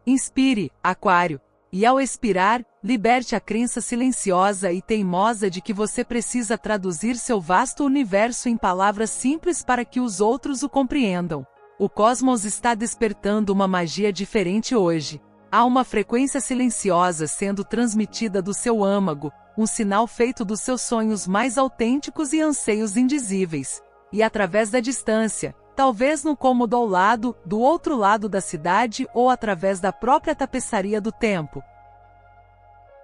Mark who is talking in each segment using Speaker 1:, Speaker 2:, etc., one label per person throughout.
Speaker 1: Inspire, Aquário, e ao expirar, liberte a crença silenciosa e teimosa de que você precisa traduzir seu vasto universo em palavras simples para que os outros o compreendam. O cosmos está despertando uma magia diferente hoje. Há uma frequência silenciosa sendo transmitida do seu âmago, um sinal feito dos seus sonhos mais autênticos e anseios indizíveis. E através da distância, talvez no cômodo ao lado, do outro lado da cidade ou através da própria tapeçaria do tempo,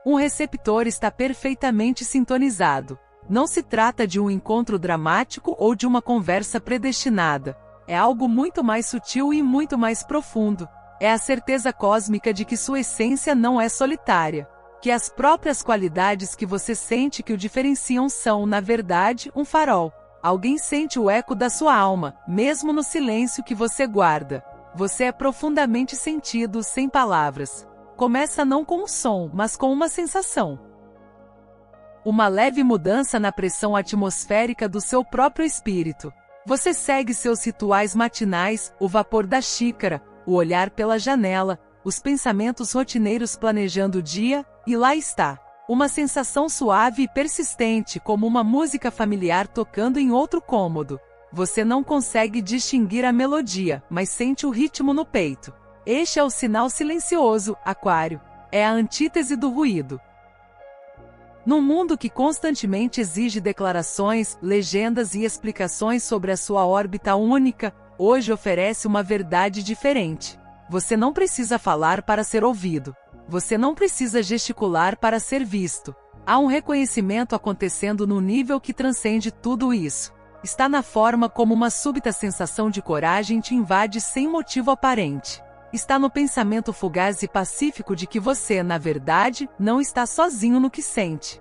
Speaker 1: um receptor está perfeitamente sintonizado. Não se trata de um encontro dramático ou de uma conversa predestinada. É algo muito mais sutil e muito mais profundo. É a certeza cósmica de que sua essência não é solitária. Que as próprias qualidades que você sente que o diferenciam são, na verdade, um farol. Alguém sente o eco da sua alma, mesmo no silêncio que você guarda. Você é profundamente sentido, sem palavras. Começa não com um som, mas com uma sensação. Uma leve mudança na pressão atmosférica do seu próprio espírito. Você segue seus rituais matinais, o vapor da xícara, o olhar pela janela, os pensamentos rotineiros planejando o dia, e lá está. Uma sensação suave e persistente, como uma música familiar tocando em outro cômodo. Você não consegue distinguir a melodia, mas sente o ritmo no peito. Este é o sinal silencioso, Aquário. É a antítese do ruído. Num mundo que constantemente exige declarações, legendas e explicações sobre a sua órbita única, hoje oferece uma verdade diferente. Você não precisa falar para ser ouvido. Você não precisa gesticular para ser visto. Há um reconhecimento acontecendo num nível que transcende tudo isso. Está na forma como uma súbita sensação de coragem te invade sem motivo aparente. Está no pensamento fugaz e pacífico de que você, na verdade, não está sozinho no que sente.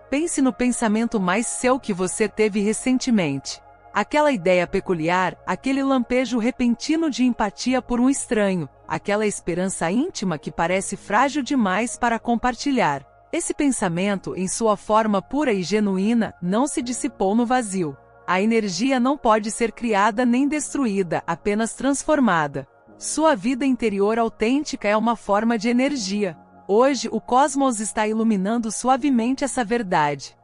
Speaker 1: Pense no pensamento mais seu que você teve recentemente. Aquela ideia peculiar, aquele lampejo repentino de empatia por um estranho, aquela esperança íntima que parece frágil demais para compartilhar. Esse pensamento, em sua forma pura e genuína, não se dissipou no vazio. A energia não pode ser criada nem destruída, apenas transformada. Sua vida interior autêntica é uma forma de energia. Hoje, o cosmos está iluminando suavemente essa verdade.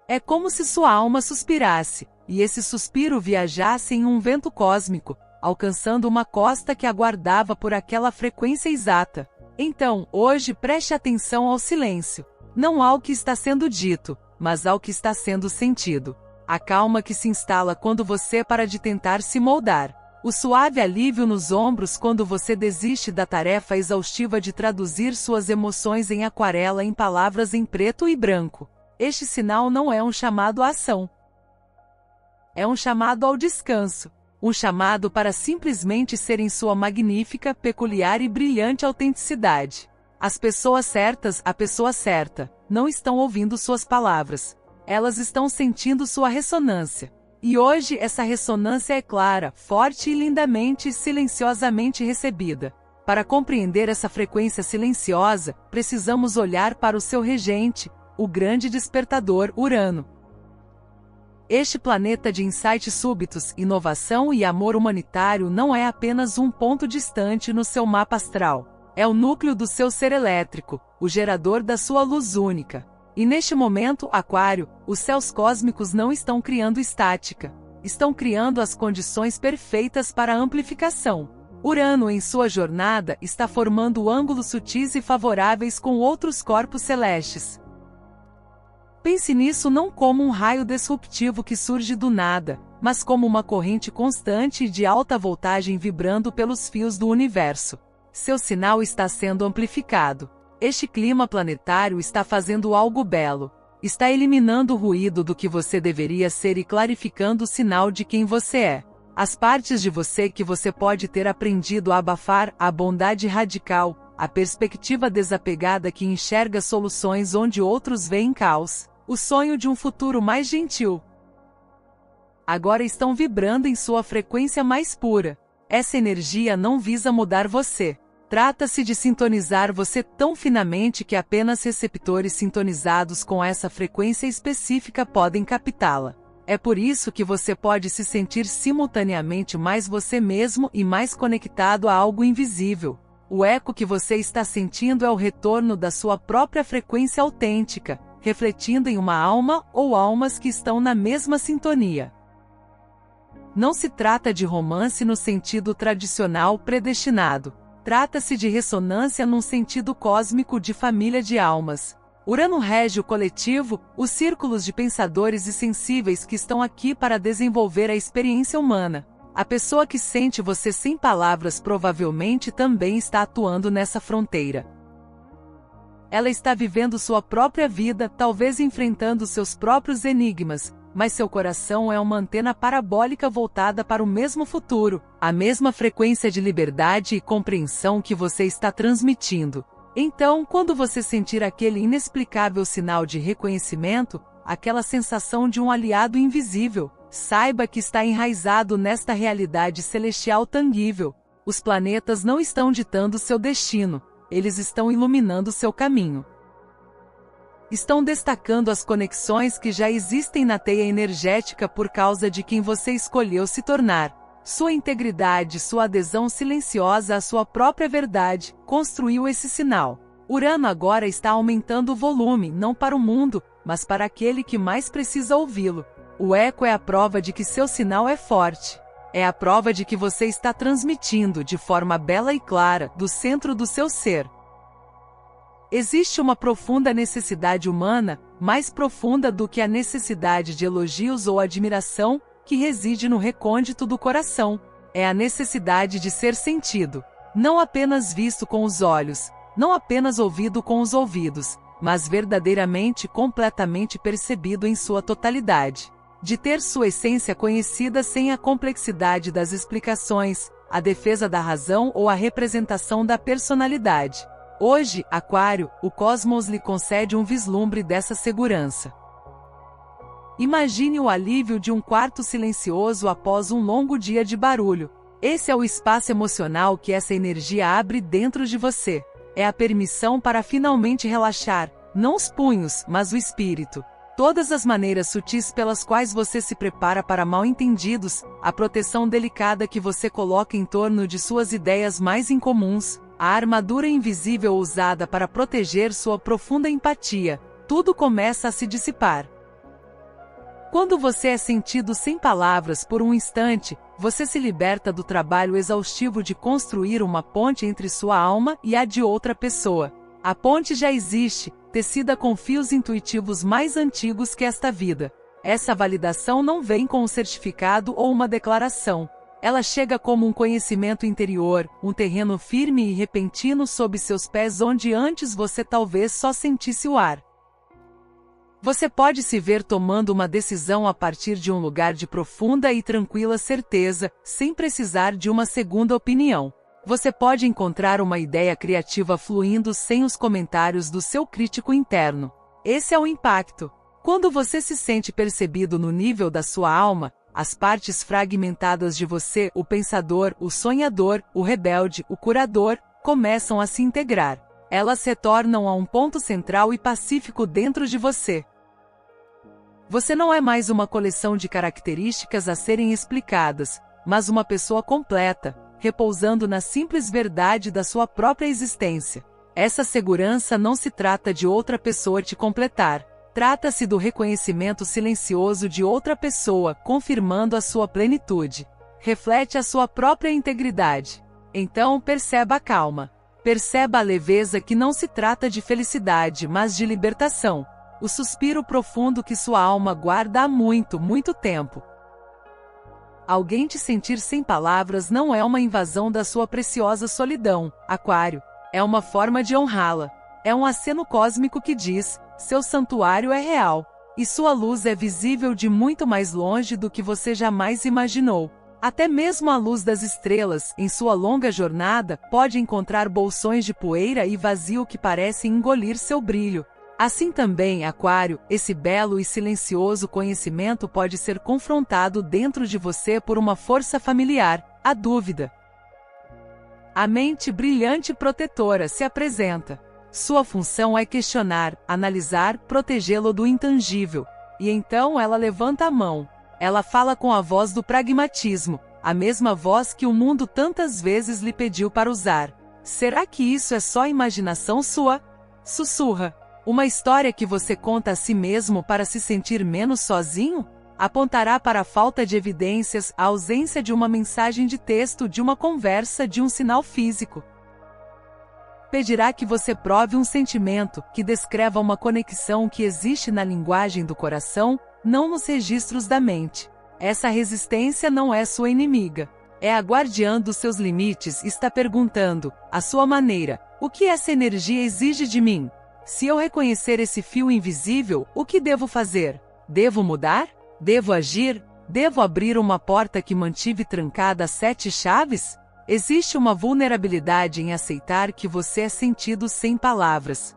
Speaker 1: É como se sua alma suspirasse, e esse suspiro viajasse em um vento cósmico, alcançando uma costa que aguardava por aquela frequência exata. Então, hoje preste atenção ao silêncio. Não ao que está sendo dito, mas ao que está sendo sentido. A calma que se instala quando você para de tentar se moldar. O suave alívio nos ombros quando você desiste da tarefa exaustiva de traduzir suas emoções em aquarela em palavras em preto e branco. Este sinal não é um chamado à ação. É um chamado ao descanso. Um chamado para simplesmente ser em sua magnífica, peculiar e brilhante autenticidade. As pessoas certas, a pessoa certa, não estão ouvindo suas palavras. Elas estão sentindo sua ressonância. E hoje essa ressonância é clara, forte e lindamente, silenciosamente recebida. Para compreender essa frequência silenciosa, precisamos olhar para o seu regente, o grande despertador Urano. Este planeta de insights súbitos, inovação e amor humanitário não é apenas um ponto distante no seu mapa astral. É o núcleo do seu ser elétrico, o gerador da sua luz única. E neste momento, Aquário, os céus cósmicos não estão criando estática. Estão criando as condições perfeitas para a amplificação. Urano, em sua jornada, está formando ângulos sutis e favoráveis com outros corpos celestes. Pense nisso não como um raio disruptivo que surge do nada, mas como uma corrente constante e de alta voltagem vibrando pelos fios do universo. Seu sinal está sendo amplificado. Este clima planetário está fazendo algo belo. Está eliminando o ruído do que você deveria ser e clarificando o sinal de quem você é. As partes de você que você pode ter aprendido a abafar, a bondade radical, a perspectiva desapegada que enxerga soluções onde outros veem caos, o sonho de um futuro mais gentil. Agora estão vibrando em sua frequência mais pura. Essa energia não visa mudar você. Trata-se de sintonizar você tão finamente que apenas receptores sintonizados com essa frequência específica podem captá-la. É por isso que você pode se sentir simultaneamente mais você mesmo e mais conectado a algo invisível. O eco que você está sentindo é o retorno da sua própria frequência autêntica, refletindo em uma alma ou almas que estão na mesma sintonia. Não se trata de romance no sentido tradicional predestinado. Trata-se de ressonância num sentido cósmico de família de almas. Urano rege o coletivo, os círculos de pensadores e sensíveis que estão aqui para desenvolver a experiência humana. A pessoa que sente você sem palavras provavelmente também está atuando nessa fronteira. Ela está vivendo sua própria vida, talvez enfrentando seus próprios enigmas, mas seu coração é uma antena parabólica voltada para o mesmo futuro, a mesma frequência de liberdade e compreensão que você está transmitindo. Então, quando você sentir aquele inexplicável sinal de reconhecimento, aquela sensação de um aliado invisível, saiba que está enraizado nesta realidade celestial tangível. Os planetas não estão ditando seu destino, eles estão iluminando seu caminho. Estão destacando as conexões que já existem na teia energética por causa de quem você escolheu se tornar. Sua integridade, sua adesão silenciosa à sua própria verdade, construiu esse sinal. Urano agora está aumentando o volume, não para o mundo, mas para aquele que mais precisa ouvi-lo. O eco é a prova de que seu sinal é forte. É a prova de que você está transmitindo, de forma bela e clara, do centro do seu ser. Existe uma profunda necessidade humana, mais profunda do que a necessidade de elogios ou admiração, que reside no recôndito do coração. É a necessidade de ser sentido, não apenas visto com os olhos, não apenas ouvido com os ouvidos, mas verdadeiramente completamente percebido em sua totalidade. De ter sua essência conhecida sem a complexidade das explicações, a defesa da razão ou a representação da personalidade. Hoje, Aquário, o cosmos lhe concede um vislumbre dessa segurança. Imagine o alívio de um quarto silencioso após um longo dia de barulho. Esse é o espaço emocional que essa energia abre dentro de você. É a permissão para finalmente relaxar, não os punhos, mas o espírito. Todas as maneiras sutis pelas quais você se prepara para mal-entendidos, a proteção delicada que você coloca em torno de suas ideias mais incomuns, a armadura invisível usada para proteger sua profunda empatia, tudo começa a se dissipar. Quando você é sentido sem palavras por um instante, você se liberta do trabalho exaustivo de construir uma ponte entre sua alma e a de outra pessoa. A ponte já existe, tecida com fios intuitivos mais antigos que esta vida. Essa validação não vem com um certificado ou uma declaração. Ela chega como um conhecimento interior, um terreno firme e repentino sob seus pés onde antes você talvez só sentisse o ar. Você pode se ver tomando uma decisão a partir de um lugar de profunda e tranquila certeza, sem precisar de uma segunda opinião. Você pode encontrar uma ideia criativa fluindo sem os comentários do seu crítico interno. Esse é o impacto. Quando você se sente percebido no nível da sua alma, as partes fragmentadas de você, o pensador, o sonhador, o rebelde, o curador, começam a se integrar. Elas retornam a um ponto central e pacífico dentro de você. Você não é mais uma coleção de características a serem explicadas, mas uma pessoa completa, repousando na simples verdade da sua própria existência. Essa segurança não se trata de outra pessoa te completar. Trata-se do reconhecimento silencioso de outra pessoa, confirmando a sua plenitude. Reflete a sua própria integridade. Então perceba a calma. Perceba a leveza que não se trata de felicidade, mas de libertação. O suspiro profundo que sua alma guarda há muito, muito tempo. Alguém te sentir sem palavras não é uma invasão da sua preciosa solidão, Aquário. É uma forma de honrá-la. É um aceno cósmico que diz: seu santuário é real. E sua luz é visível de muito mais longe do que você jamais imaginou. Até mesmo a luz das estrelas, em sua longa jornada, pode encontrar bolsões de poeira e vazio que parecem engolir seu brilho. Assim também, Aquário, esse belo e silencioso conhecimento pode ser confrontado dentro de você por uma força familiar, a dúvida. A mente brilhante e protetora se apresenta. Sua função é questionar, analisar, protegê-lo do intangível. E então ela levanta a mão, Ela fala com a voz do pragmatismo, a mesma voz que o mundo tantas vezes lhe pediu para usar. Será que isso é só imaginação sua? Sussurra. Uma história que você conta a si mesmo para se sentir menos sozinho? Apontará para a falta de evidências, a ausência de uma mensagem de texto, de uma conversa, de um sinal físico. Pedirá que você prove um sentimento, que descreva uma conexão que existe na linguagem do coração, não nos registros da mente. Essa resistência não é sua inimiga. É a guardiã dos seus limites, está perguntando, à sua maneira, o que essa energia exige de mim? Se eu reconhecer esse fio invisível, o que devo fazer? Devo mudar? Devo agir? Devo abrir uma porta que mantive trancada a 7 chaves? Existe uma vulnerabilidade em aceitar que você é sentido sem palavras.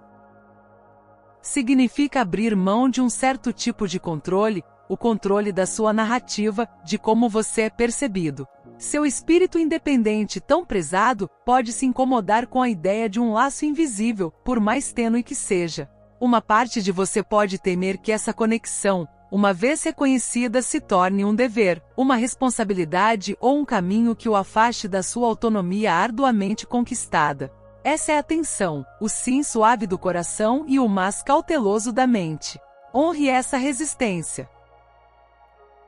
Speaker 1: Significa abrir mão de um certo tipo de controle, o controle da sua narrativa, de como você é percebido. Seu espírito independente tão prezado pode se incomodar com a ideia de um laço invisível, por mais tênue que seja. Uma parte de você pode temer que essa conexão, uma vez reconhecida, se torne um dever, uma responsabilidade ou um caminho que o afaste da sua autonomia arduamente conquistada. Essa é a tensão, o sim suave do coração e o mas cauteloso da mente. Honre essa resistência.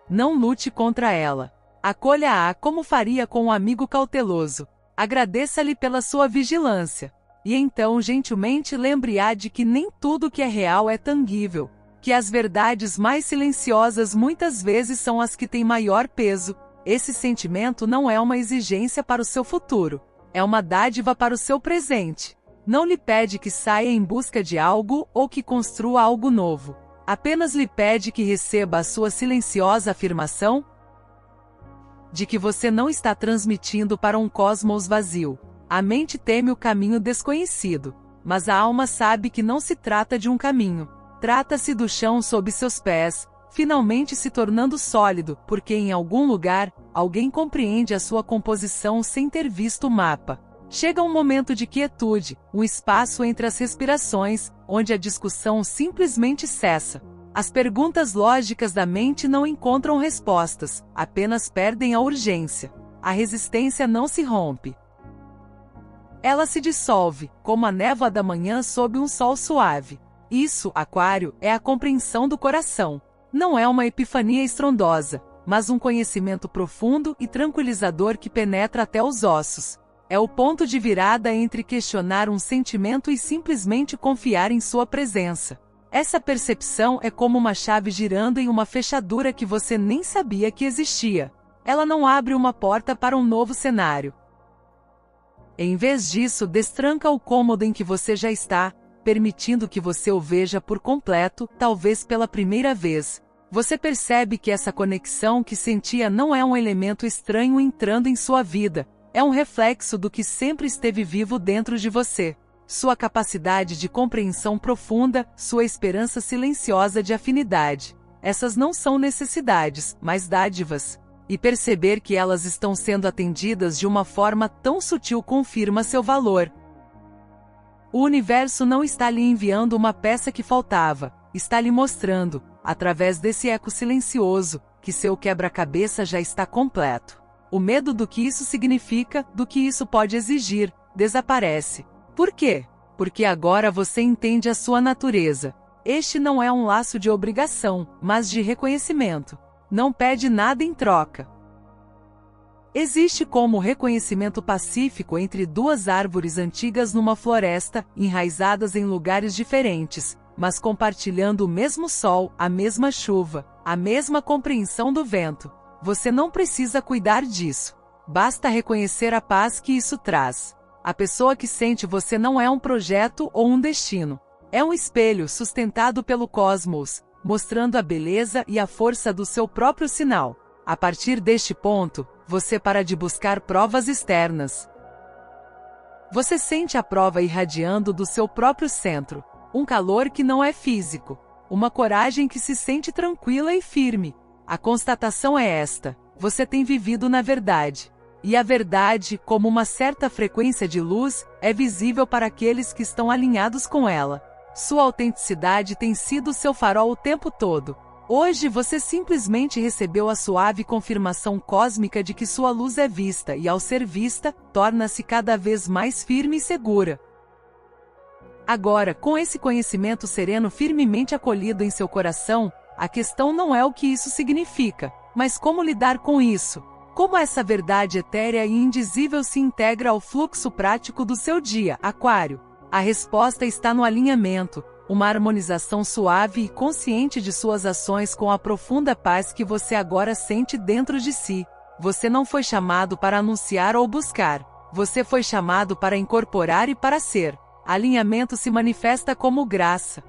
Speaker 1: Não lute contra ela. Acolha-a como faria com um amigo cauteloso. Agradeça-lhe pela sua vigilância. E então gentilmente lembre-a de que nem tudo que é real é tangível. Que as verdades mais silenciosas muitas vezes são as que têm maior peso. Esse sentimento não é uma exigência para o seu futuro. É uma dádiva para o seu presente. Não lhe pede que saia em busca de algo ou que construa algo novo. Apenas lhe pede que receba a sua silenciosa afirmação de que você não está transmitindo para um cosmos vazio. A mente teme o caminho desconhecido, mas a alma sabe que não se trata de um caminho. Trata-se do chão sob seus pés, finalmente se tornando sólido, porque em algum lugar, alguém compreende a sua composição sem ter visto o mapa. Chega um momento de quietude, um espaço entre as respirações, onde a discussão simplesmente cessa. As perguntas lógicas da mente não encontram respostas, apenas perdem a urgência. A resistência não se rompe. Ela se dissolve, como a névoa da manhã sob um sol suave. Isso, Aquário, é a compreensão do coração. Não é uma epifania estrondosa, mas um conhecimento profundo e tranquilizador que penetra até os ossos. É o ponto de virada entre questionar um sentimento e simplesmente confiar em sua presença. Essa percepção é como uma chave girando em uma fechadura que você nem sabia que existia. Ela não abre uma porta para um novo cenário. Em vez disso, destranca o cômodo em que você já está, permitindo que você o veja por completo, talvez pela primeira vez. Você percebe que essa conexão que sentia não é um elemento estranho entrando em sua vida, é um reflexo do que sempre esteve vivo dentro de você. Sua capacidade de compreensão profunda, sua esperança silenciosa de afinidade. Essas não são necessidades, mas dádivas. E perceber que elas estão sendo atendidas de uma forma tão sutil confirma seu valor. O universo não está lhe enviando uma peça que faltava, está lhe mostrando, através desse eco silencioso, que seu quebra-cabeça já está completo. O medo do que isso significa, do que isso pode exigir, desaparece. Por quê? Porque agora você entende a sua natureza. Este não é um laço de obrigação, mas de reconhecimento. Não pede nada em troca. Existe como reconhecimento pacífico entre duas árvores antigas numa floresta, enraizadas em lugares diferentes, mas compartilhando o mesmo sol, a mesma chuva, a mesma compreensão do vento. Você não precisa cuidar disso. Basta reconhecer a paz que isso traz. A pessoa que sente você não é um projeto ou um destino. É um espelho sustentado pelo cosmos, mostrando a beleza e a força do seu próprio sinal. A partir deste ponto, você para de buscar provas externas. Você sente a prova irradiando do seu próprio centro, um calor que não é físico, uma coragem que se sente tranquila e firme. A constatação é esta: você tem vivido na verdade. E a verdade, como uma certa frequência de luz, é visível para aqueles que estão alinhados com ela. Sua autenticidade tem sido seu farol o tempo todo. Hoje você simplesmente recebeu a suave confirmação cósmica de que sua luz é vista e, ao ser vista, torna-se cada vez mais firme e segura. Agora, com esse conhecimento sereno firmemente acolhido em seu coração, a questão não é o que isso significa, mas como lidar com isso. Como essa verdade etérea e indizível se integra ao fluxo prático do seu dia, Aquário? A resposta está no alinhamento, uma harmonização suave e consciente de suas ações com a profunda paz que você agora sente dentro de si. Você não foi chamado para anunciar ou buscar, você foi chamado para incorporar e para ser. Alinhamento se manifesta como graça.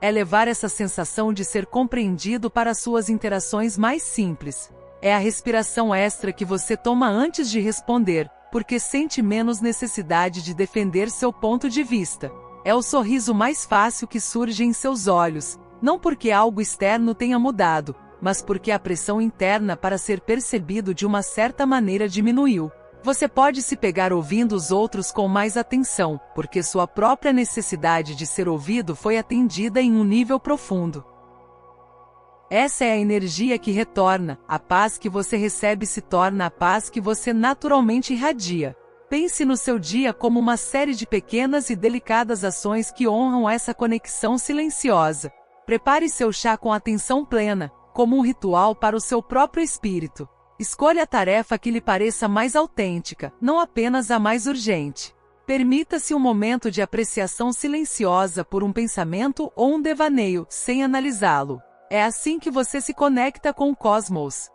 Speaker 1: É levar essa sensação de ser compreendido para suas interações mais simples. É a respiração extra que você toma antes de responder, porque sente menos necessidade de defender seu ponto de vista. É o sorriso mais fácil que surge em seus olhos, não porque algo externo tenha mudado, mas porque a pressão interna para ser percebido de uma certa maneira diminuiu. Você pode se pegar ouvindo os outros com mais atenção, porque sua própria necessidade de ser ouvido foi atendida em um nível profundo. Essa é a energia que retorna, a paz que você recebe se torna a paz que você naturalmente irradia. Pense no seu dia como uma série de pequenas e delicadas ações que honram essa conexão silenciosa. Prepare seu chá com atenção plena, como um ritual para o seu próprio espírito. Escolha a tarefa que lhe pareça mais autêntica, não apenas a mais urgente. Permita-se um momento de apreciação silenciosa por um pensamento ou um devaneio, sem analisá-lo. É assim que você se conecta com o cosmos.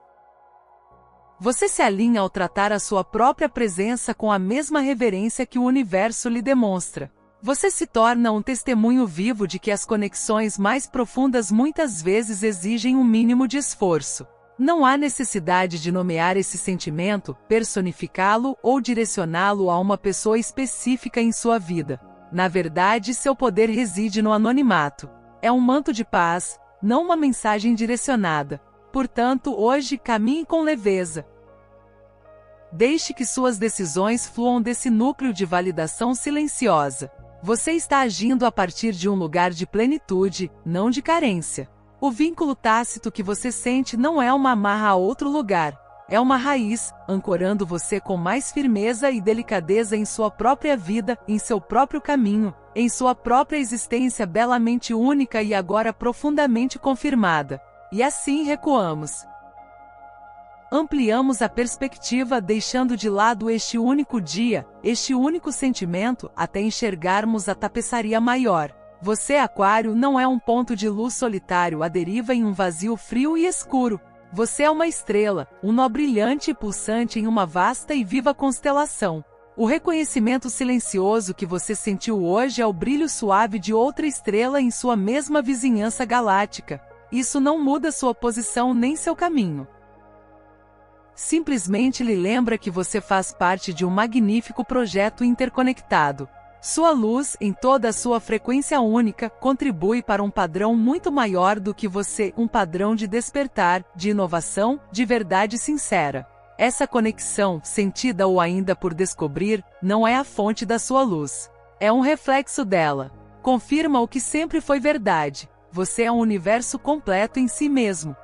Speaker 1: Você se alinha ao tratar a sua própria presença com a mesma reverência que o universo lhe demonstra. Você se torna um testemunho vivo de que as conexões mais profundas muitas vezes exigem um mínimo de esforço. Não há necessidade de nomear esse sentimento, personificá-lo ou direcioná-lo a uma pessoa específica em sua vida. Na verdade, seu poder reside no anonimato. É um manto de paz, não uma mensagem direcionada. Portanto, hoje caminhe com leveza. Deixe que suas decisões fluam desse núcleo de validação silenciosa. Você está agindo a partir de um lugar de plenitude, não de carência. O vínculo tácito que você sente não é uma amarra a outro lugar, é uma raiz, ancorando você com mais firmeza e delicadeza em sua própria vida, em seu próprio caminho, em sua própria existência belamente única e agora profundamente confirmada. E assim recuamos. Ampliamos a perspectiva deixando de lado este único dia, este único sentimento, até enxergarmos a tapeçaria maior. Você, Aquário, não é um ponto de luz solitário à deriva em um vazio frio e escuro. Você é uma estrela, um nó brilhante e pulsante em uma vasta e viva constelação. O reconhecimento silencioso que você sentiu hoje é o brilho suave de outra estrela em sua mesma vizinhança galáctica. Isso não muda sua posição nem seu caminho. Simplesmente lhe lembra que você faz parte de um magnífico projeto interconectado. Sua luz, em toda a sua frequência única, contribui para um padrão muito maior do que você, um padrão de despertar, de inovação, de verdade sincera. Essa conexão, sentida ou ainda por descobrir, não é a fonte da sua luz. É um reflexo dela. Confirma o que sempre foi verdade. Você é um universo completo em si mesmo.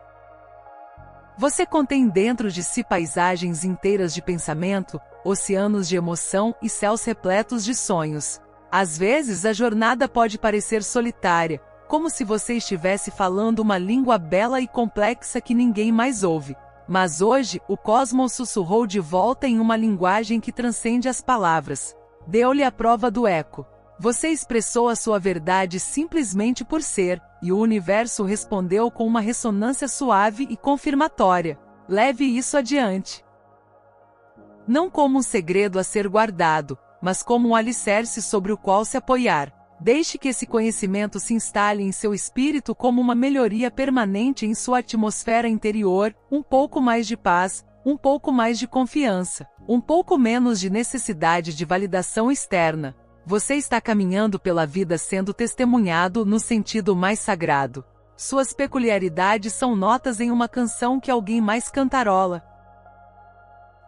Speaker 1: Você contém dentro de si paisagens inteiras de pensamento, oceanos de emoção e céus repletos de sonhos. Às vezes a jornada pode parecer solitária, como se você estivesse falando uma língua bela e complexa que ninguém mais ouve. Mas hoje, o cosmos sussurrou de volta em uma linguagem que transcende as palavras. Deu-lhe a prova do eco. Você expressou a sua verdade simplesmente por ser, e o universo respondeu com uma ressonância suave e confirmatória. Leve isso adiante. Não como um segredo a ser guardado, mas como um alicerce sobre o qual se apoiar. Deixe que esse conhecimento se instale em seu espírito como uma melhoria permanente em sua atmosfera interior, um pouco mais de paz, um pouco mais de confiança, um pouco menos de necessidade de validação externa. Você está caminhando pela vida sendo testemunhado no sentido mais sagrado. Suas peculiaridades são notas em uma canção que alguém mais cantarola.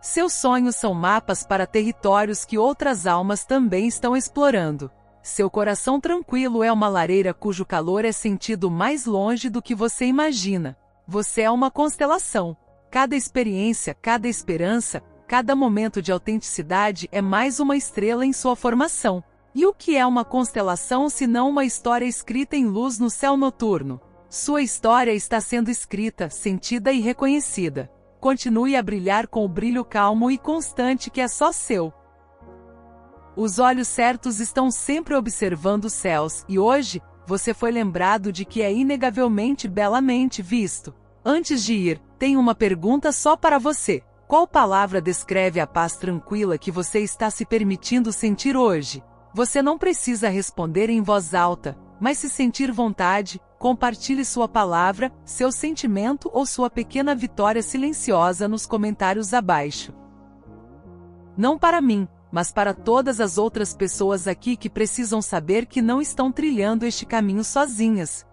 Speaker 1: Seus sonhos são mapas para territórios que outras almas também estão explorando. Seu coração tranquilo é uma lareira cujo calor é sentido mais longe do que você imagina. Você é uma constelação. Cada experiência, cada esperança, cada momento de autenticidade é mais uma estrela em sua formação. E o que é uma constelação se não uma história escrita em luz no céu noturno? Sua história está sendo escrita, sentida e reconhecida. Continue a brilhar com o brilho calmo e constante que é só seu. Os olhos certos estão sempre observando os céus, e hoje, você foi lembrado de que é inegavelmente belamente visto. Antes de ir, tenho uma pergunta só para você. Qual palavra descreve a paz tranquila que você está se permitindo sentir hoje? Você não precisa responder em voz alta, mas se sentir vontade, compartilhe sua palavra, seu sentimento ou sua pequena vitória silenciosa nos comentários abaixo. Não para mim, mas para todas as outras pessoas aqui que precisam saber que não estão trilhando este caminho sozinhas.